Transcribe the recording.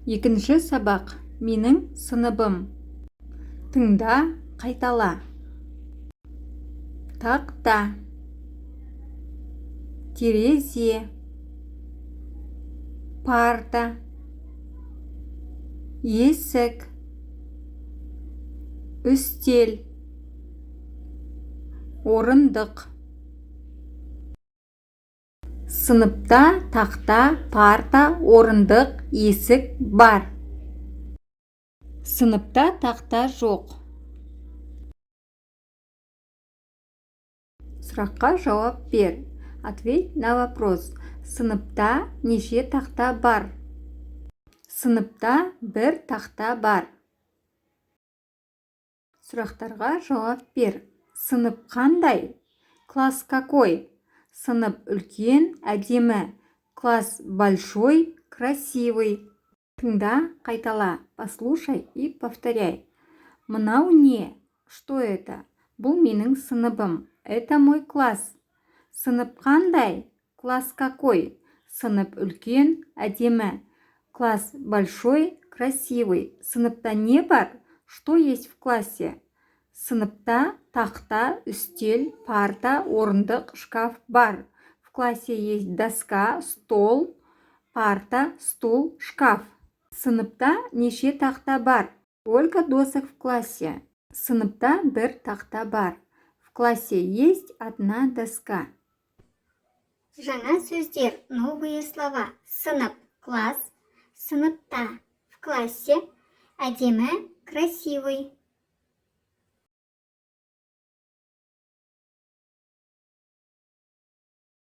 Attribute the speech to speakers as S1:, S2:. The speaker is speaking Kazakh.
S1: Екінші сабақ. Менің сыныбым. Тыңда, қайтала. Тақта. Терезе. Парта. Есік. Үстел. Орындық. Сыныпта тақта, парта, орындық, есік бар. Сыныпта тақта жоқ. Сұраққа жауап бер. Ответь на вопрос. Сыныпта неше тақта бар? Сыныпта бір тақта бар. Сұрақтарға жауап бер. Сынып қандай? Класс какой? Сынып үлкен, әдемі. Класс большой, красивый. Тыңда, қайтала. Послушай и повторяй. Мынау не? Что это? Бұл менің сыныбым. Это мой класс. Сынып қандай? Класс какой? Сынып үлкен, әдемі. Класс большой, красивый. Сыныпта не бар? Что есть в классе? Сыныпта тақта, үстел, парта, орындық, шкаф бар. В классе есть доска, стол, парта, стул, шкаф. Сыныпта неше тақта бар? Сколько досок в классе? Сыныпта бір тақта бар. В классе есть одна доска.
S2: Жаңа сөздер, новые слова. Сынып, класс, сыныпта, в классе, әдемі, красивый.